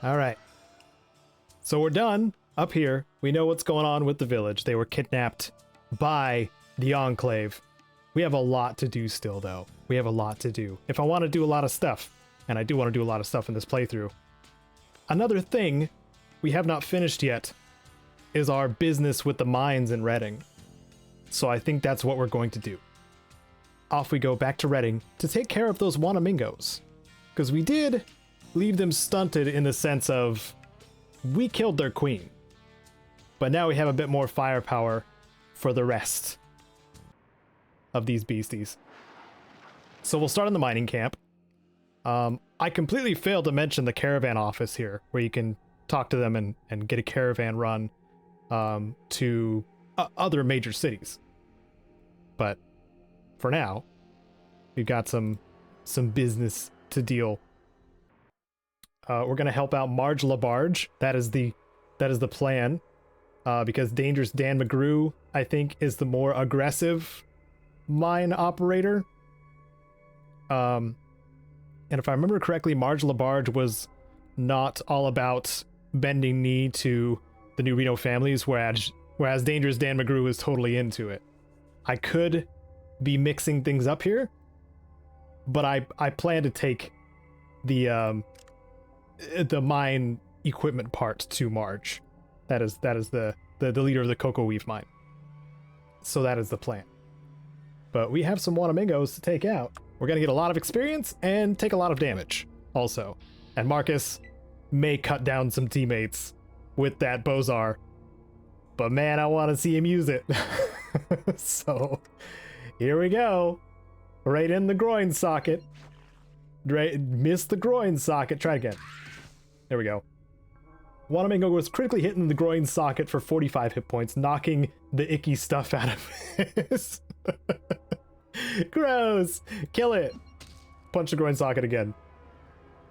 All right. So we're done up here. We know what's going on with the village. They were kidnapped by the Enclave. We have a lot to do still, though. We have a lot to do. If I want to do a lot of stuff, and I do want to do a lot of stuff in this playthrough. Another thing we have not finished yet is our business with the mines in Reading. So I think that's what we're going to do. Off we go back to Reading to take care of those Wanamingos. Because we did leave them stunted in the sense of we killed their queen. But now we have a bit more firepower for the rest of these beasties. So we'll start in the mining camp. I completely failed to mention the caravan office here, where you can talk to them and get a caravan run to other major cities. But for now, we've got some business to deal. We're gonna help out Marge LaBarge. That is the plan. Because Dangerous Dan McGrew, I think, is the more aggressive mine operator. And if I remember correctly, Marge LaBarge was not all about bending knee to the new Reno families, whereas Dangerous Dan McGrew is totally into it. I could be mixing things up here, but I plan to take the mine equipment part to Marge. That is the leader of the Cocoa Weave mine. So that is the plan. But we have some Wanamingos to take out. We're going to get a lot of experience and take a lot of damage also. And Marcus may cut down some teammates with that Bozar. But man, I want to see him use it. So here we go. Right in the groin socket. Right, missed the groin socket. Try again. There we go. Wanamingo was critically hit in the groin socket for 45 hit points, knocking the icky stuff out of his. Gross! Kill it! Punch the groin socket again.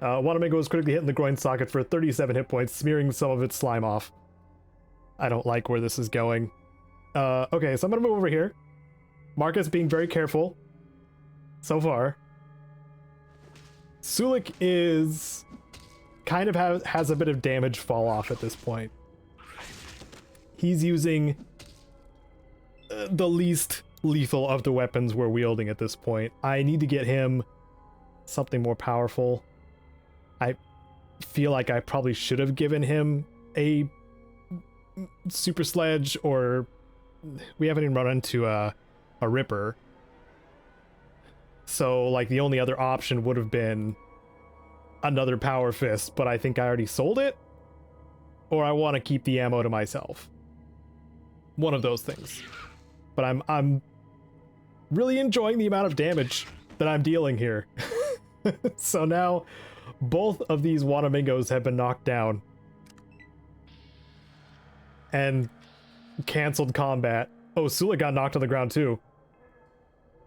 Wanamingo was critically hit in the groin socket for 37 hit points, smearing some of its slime off. I don't like where this is going. Okay, so I'm gonna move over here. Marcus being very careful. So far. Sulik is... kind of has a bit of damage fall off at this point. He's using the least lethal of the weapons we're wielding at this point. I need to get him something more powerful. I feel like I probably should have given him a super sledge, or we haven't even run into a ripper. So like the only other option would have been another power fist, but I think I already sold it, or I want to keep the ammo to myself. One of those things. But I'm really enjoying the amount of damage that I'm dealing here. So now both of these Wanamingos have been knocked down and canceled combat. Oh, Sulik got knocked on the ground too.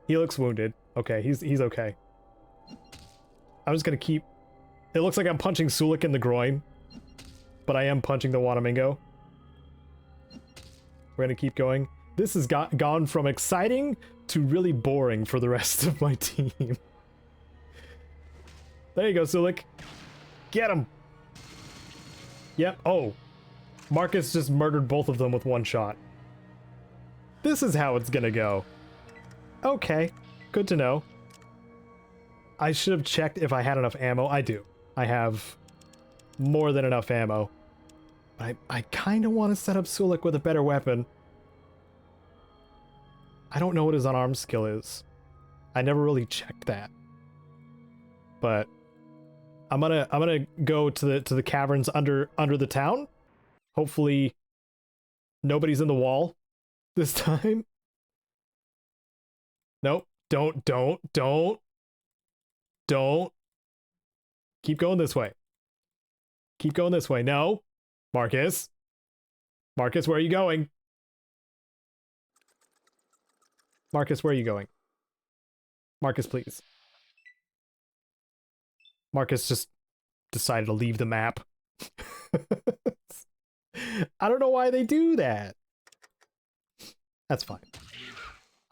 He looks wounded. Okay, he's okay. I'm just gonna keep... It looks like I'm punching Sulik in the groin, but I am punching the Wanamingo. We're gonna keep going. This has gone from exciting to really boring for the rest of my team. There you go, Sulik. Get him! Yep, oh. Marcus just murdered both of them with one shot. This is how it's gonna go. Okay, good to know. I should have checked if I had enough ammo. I do. I have more than enough ammo. I kind of want to set up Sulik with a better weapon. I don't know what his unarmed skill is. I never really checked that. But I'm gonna go to the caverns under the town. Hopefully nobody's in the wall this time. Nope. Don't. Keep going this way. Keep going this way. No. Marcus. Marcus, where are you going? Marcus, where are you going? Marcus, please. Marcus just decided to leave the map. I don't know why they do that. That's fine.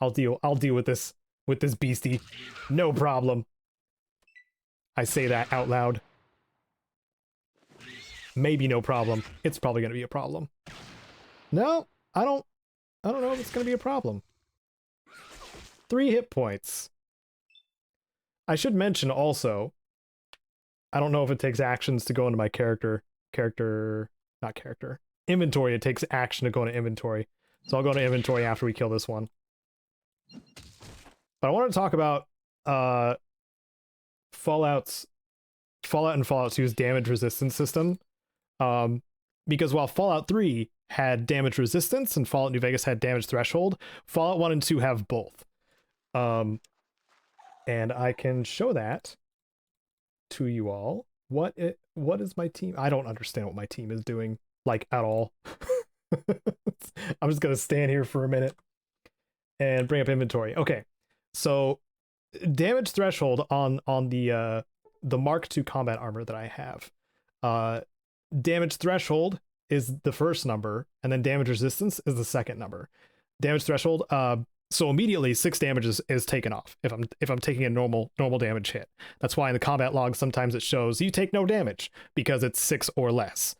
I'll deal with this beastie. No problem. I say that out loud. maybe no problem. It's probably going to be a problem. No, I don't know if it's going to be a problem. 3 hit points. I should mention also, I don't know if it takes actions to go into my inventory. It takes action to go into inventory. So I'll go into inventory after we kill this one. But I want to talk about Fallout and Fallout 2's damage resistance system. Because while Fallout 3 had damage resistance and Fallout New Vegas had damage threshold, Fallout 1 and 2 have both. And I can show that to you all. What is my team? I don't understand what my team is doing, like, at all. I'm just gonna stand here for a minute and bring up inventory. Okay, so damage threshold on the Mark II combat armor that I have. Damage threshold is the first number, and then damage resistance is the second number. Damage threshold, so immediately 6 damage is taken off if I'm taking a normal damage hit. That's why in the combat log sometimes it shows you take no damage because it's 6 or less.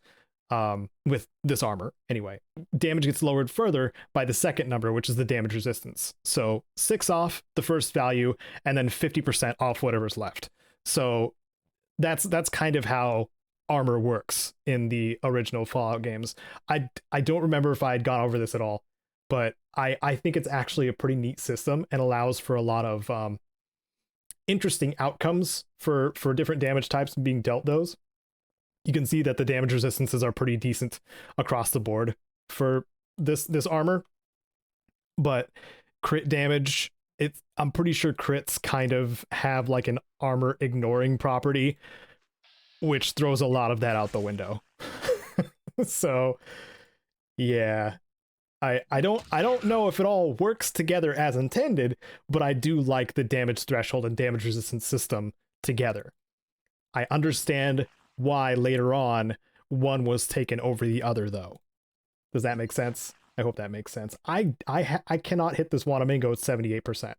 With this armor anyway. Damage gets lowered further by the second number, which is the damage resistance. So 6 off the first value, and then 50% off whatever's left. So that's kind of how armor works in the original Fallout games. I don't remember if I had gone over this at all, but I think it's actually a pretty neat system and allows for a lot of interesting outcomes for different damage types being dealt those. You can see that the damage resistances are pretty decent across the board for this armor, but crit damage, I'm pretty sure crits kind of have like an armor ignoring property, which throws a lot of that out the window. So yeah, I don't know if it all works together as intended, but I do like the damage threshold and damage resistance system together. I understand why later on one was taken over the other, though. Does that make sense? I hope that makes sense. I cannot hit this Wanamingo at 78%.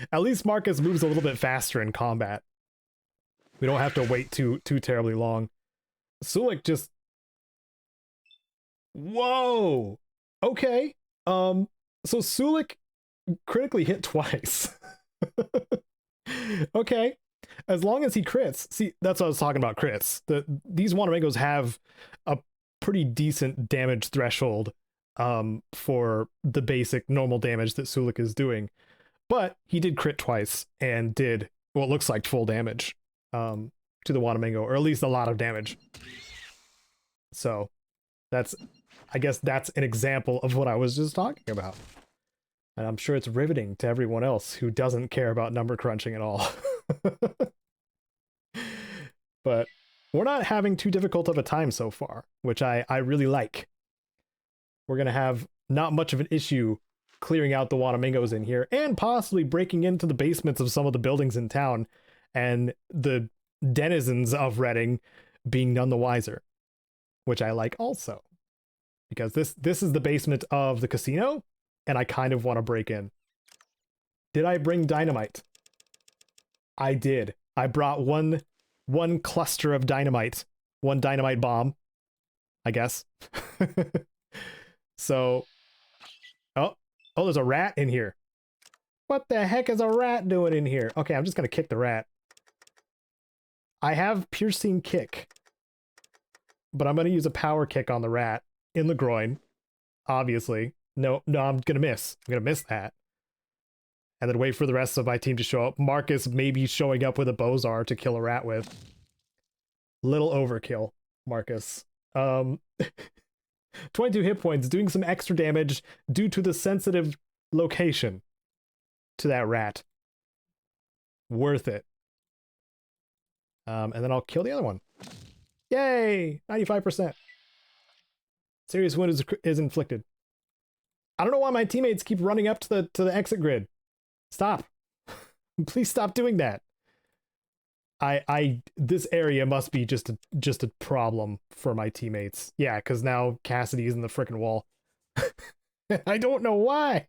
At least Marcus moves a little bit faster in combat. We don't have to wait too terribly long. Sulik just... Whoa! Okay. So Sulik critically hit twice. Okay. As long as he crits. See, that's what I was talking about, crits. These Wanamingos have a pretty decent damage threshold for the basic normal damage that Sulik is doing. But he did crit twice and did what looks like full damage to the Wanamingo, or at least a lot of damage. So I guess that's an example of what I was just talking about. And I'm sure it's riveting to everyone else who doesn't care about number crunching at all. But we're not having too difficult of a time so far, which I really like. We're going to have not much of an issue clearing out the Wanamingos in here, and possibly breaking into the basements of some of the buildings in town, and the denizens of Reading being none the wiser, which I like also. Because this is the basement of the casino, and I kind of want to break in. Did I bring dynamite? I did. I brought one cluster of dynamite. One dynamite bomb, I guess. So... Oh, there's a rat in here. What the heck is a rat doing in here? Okay, I'm just gonna kick the rat. I have piercing kick, but I'm gonna use a power kick on the rat in the groin. Obviously. No, I'm gonna miss. I'm gonna miss that. And then wait for the rest of my team to show up. Marcus maybe showing up with a Bozar to kill a rat with. Little overkill, Marcus. 22 hit points, doing some extra damage due to the sensitive location to that rat. Worth it. And then I'll kill the other one. Yay! 95%. Serious wound is inflicted. I don't know why my teammates keep running up to the exit grid. Stop. Please stop doing that. This area must be just a problem for my teammates. Yeah, because now Cassidy's in the frickin' wall. I don't know why.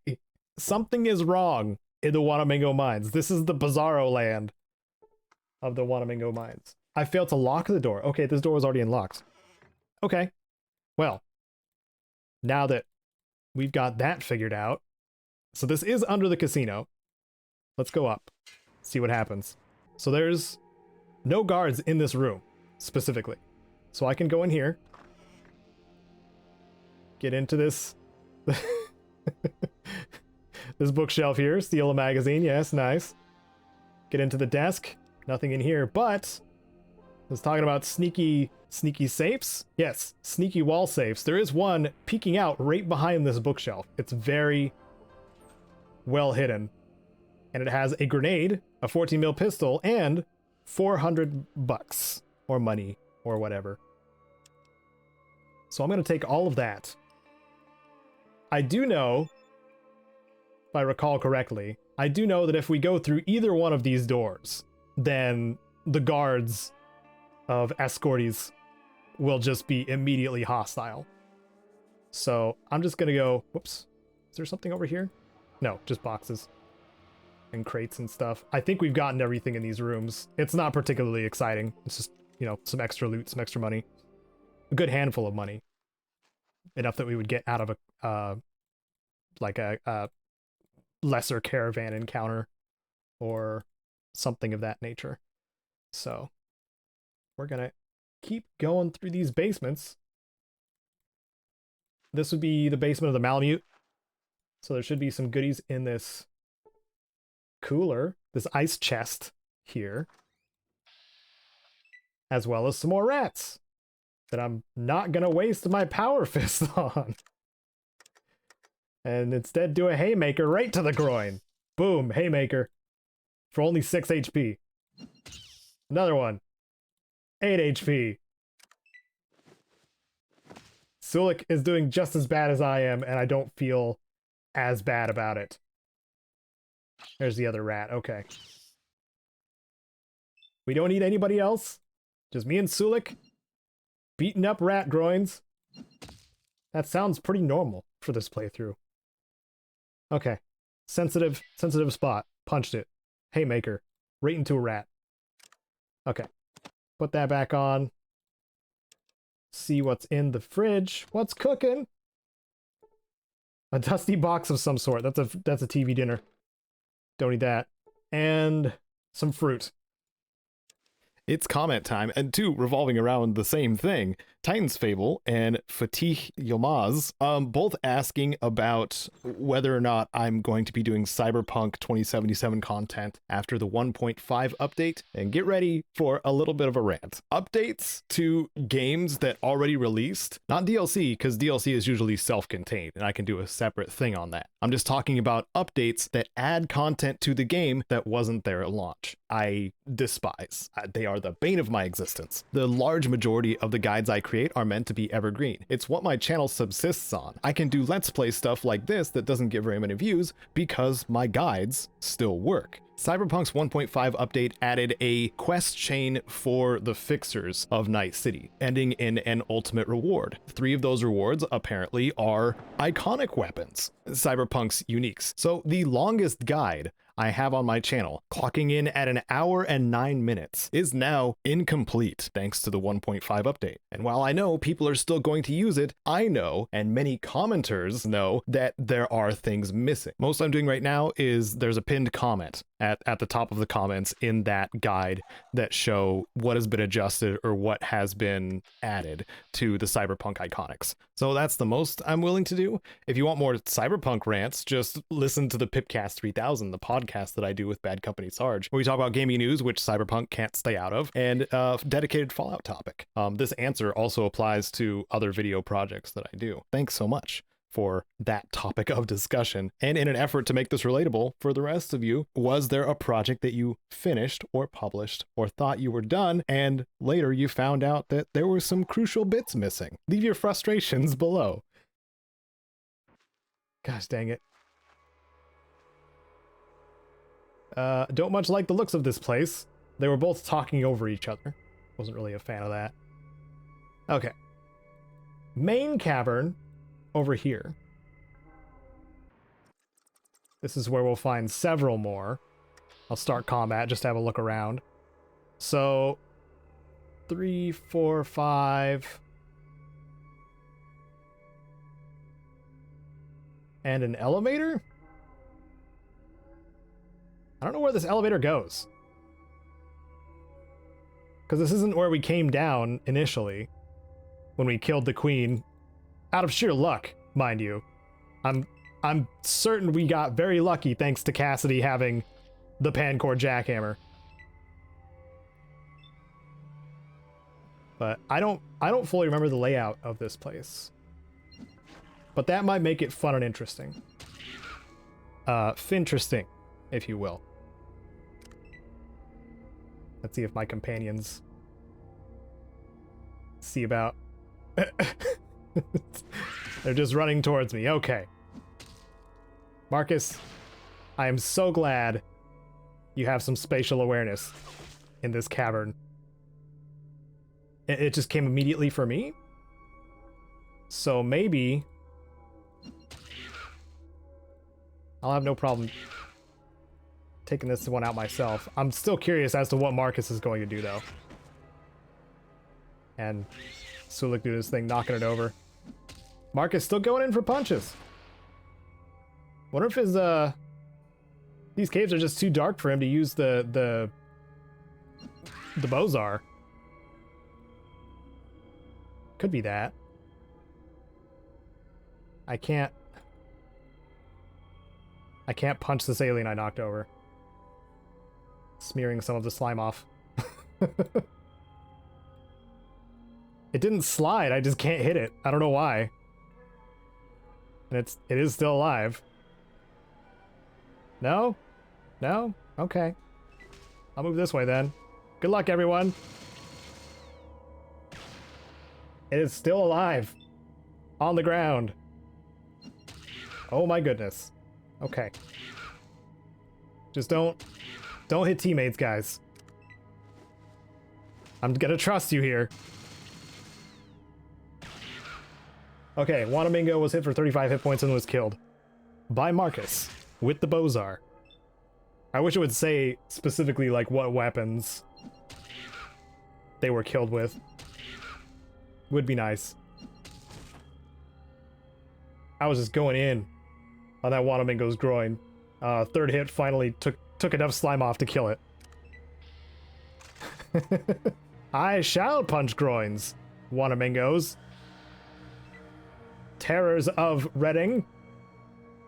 Something is wrong in the Wanamingo mines. This is the Bizarro land of the Wanamingo mines. I failed to lock the door. Okay, this door was already unlocked. Okay. Well, now that we've got that figured out, so this is under the casino. Let's go up, see what happens. So there's no guards in this room, specifically. So I can go in here, get into this, this bookshelf here, steal a magazine, yes, nice. Get into the desk, nothing in here, but I was talking about sneaky safes? Yes, sneaky wall safes. There is one peeking out right behind this bookshelf. It's very well hidden. And it has a grenade, a 14 mil pistol, and $400 or money or whatever. So I'm going to take all of that. I do know, if I recall correctly, I do know that if we go through either one of these doors, then the guards of Escortes will just be immediately hostile. So I'm just going to go, whoops, is there something over here? No, just boxes and crates and stuff. I think we've gotten everything in these rooms. It's not particularly exciting. It's just, you know, some extra loot, some extra money. A good handful of money. Enough that we would get out of a, like a lesser caravan encounter or something of that nature. So we're gonna keep going through these basements. This would be the basement of the Malamute. So there should be some goodies in this cooler, this ice chest here, as well as some more rats that I'm not gonna waste my power fist on. And instead do a haymaker right to the groin. Boom, haymaker. For only 6 HP. Another one. 8 HP. Sulik is doing just as bad as I am, and I don't feel as bad about it. There's the other rat, okay. We don't need anybody else. Just me and Sulik. Beating up rat groins. That sounds pretty normal for this playthrough. Okay. Sensitive spot. Punched it. Haymaker. Right into a rat. Okay. Put that back on. See what's in the fridge. What's cooking? A dusty box of some sort. That's a TV dinner. Don't need that. And some fruit. It's comment time, and two revolving around the same thing. Titan's Fable and Fatih Yilmaz, both asking about whether or not I'm going to be doing Cyberpunk 2077 content after the 1.5 update, and get ready for a little bit of a rant. Updates to games that already released, not DLC, because DLC is usually self-contained, and I can do a separate thing on that. I'm just talking about updates that add content to the game that wasn't there at launch. I despise. They are the bane of my existence. The large majority of the guides I create are meant to be evergreen. It's what my channel subsists on. I can do Let's Play stuff like this that doesn't get very many views because my guides still work. Cyberpunk's 1.5 update added a quest chain for the fixers of Night City, ending in an ultimate reward. 3 of those rewards apparently are iconic weapons, Cyberpunk's uniques. So the longest guide I have on my channel, clocking in at 1 hour and 9 minutes, is now incomplete thanks to the 1.5 update. And while I know people are still going to use it, I know, and many commenters know, that there are things missing. Most I'm doing right now is there's a pinned comment at the top of the comments in that guide that show what has been adjusted or what has been added to the Cyberpunk iconics. So that's the most I'm willing to do. If you want more Cyberpunk rants, just listen to the Pipcast 3000, the podcast that I do with Bad Company Sarge, where we talk about gaming news, which Cyberpunk can't stay out of, and dedicated Fallout topic. This answer also applies to other video projects that I do. Thanks so much for that topic of discussion. And in an effort to make this relatable for the rest of you, was there a project that you finished or published or thought you were done, and later you found out that there were some crucial bits missing? Leave your frustrations below. Gosh dang it. Don't much like the looks of this place. They were both talking over each other. Wasn't really a fan of that. Okay. Main cavern over here. This is where we'll find several more. I'll start combat just to have a look around. So 3, 4, 5. And an elevator? I don't know where this elevator goes. Because this isn't where we came down initially. When we killed the queen. Out of sheer luck, mind you. I'm certain we got very lucky thanks to Cassidy having the Pancore jackhammer. But I don't fully remember the layout of this place. But that might make it fun and interesting. Finteresting, if you will. Let's see if my companions see about. They're just running towards me. Okay. Marcus, I am so glad you have some spatial awareness in this cavern. It just came immediately for me. So maybe I'll have no problem taking this one out myself. I'm still curious as to what Marcus is going to do, though. And Sulik do this thing, knocking it over. Marcus still going in for punches. Wonder if his these caves are just too dark for him to use the Bozar. Could be that. I can't punch this alien I knocked over. Smearing some of the slime off. It didn't slide, I just can't hit it. I don't know why. And it is still alive. No? No? Okay. I'll move this way then. Good luck, everyone. It is still alive. On the ground. Oh my goodness. Okay. Just don't hit teammates, guys. I'm gonna trust you here. Okay, Wanamingo was hit for 35 hit points and was killed by Marcus with the Bozar. I wish it would say specifically like what weapons they were killed with. Would be nice. I was just going in on that Wanamingo's groin. Third hit finally took enough slime off to kill it. I shall punch groins, Wanamingos. Terrors of Reading.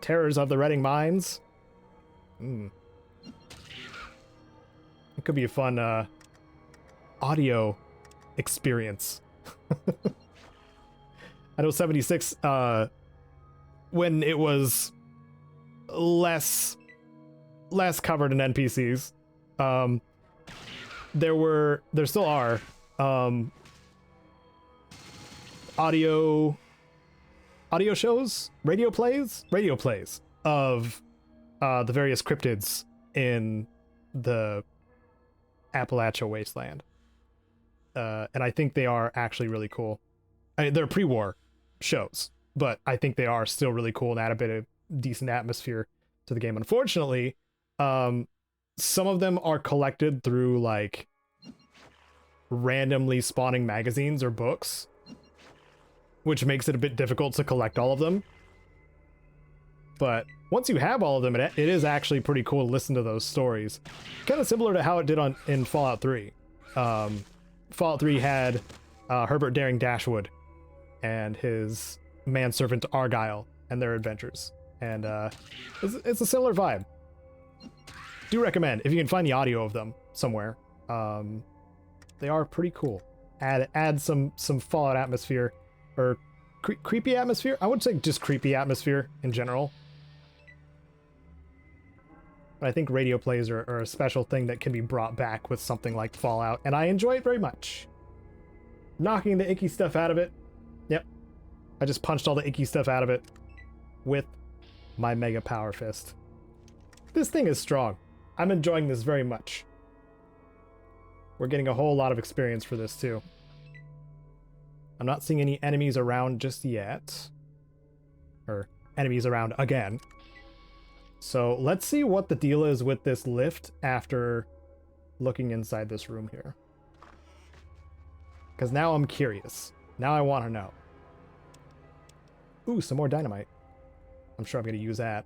Terrors of the Reading Mines. It could be a fun audio experience. I know 76, when it was less covered in NPCs, there still are audio shows, radio plays of the various cryptids in the Appalachia wasteland. And I think they are actually really cool. I mean, they're pre-war shows, but I think they are still really cool and add a bit of decent atmosphere to the game. Unfortunately, some of them are collected through like randomly spawning magazines or books, which makes it a bit difficult to collect all of them. But once you have all of them, it is actually pretty cool to listen to those stories. Kind of similar to how it did in Fallout 3. Fallout 3 had Herbert Daring Dashwood and his manservant Argyle and their adventures. And it's a similar vibe. Do recommend, if you can find the audio of them somewhere. They are pretty cool. Add some Fallout atmosphere, or creepy atmosphere? I would say just creepy atmosphere in general. But I think radio plays are a special thing that can be brought back with something like Fallout, and I enjoy it very much. Knocking the icky stuff out of it. Yep. I just punched all the icky stuff out of it with my Mega Power Fist. This thing is strong. I'm enjoying this very much. We're getting a whole lot of experience for this too. I'm not seeing any enemies around just yet. Or enemies around again. So let's see what the deal is with this lift after looking inside this room here. Because now I'm curious. Now I want to know. Ooh, some more dynamite. I'm sure I'm going to use that.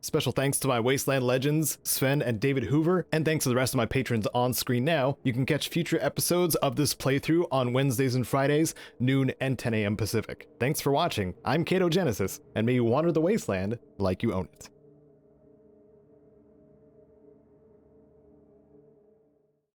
Special thanks to my Wasteland legends, Sven and David Hoover, and thanks to the rest of my patrons on screen now. You can catch future episodes of this playthrough on Wednesdays and Fridays, noon and 10 a.m. Pacific. Thanks for watching. I'm Caedo Genesis, and may you wander the wasteland like you own it.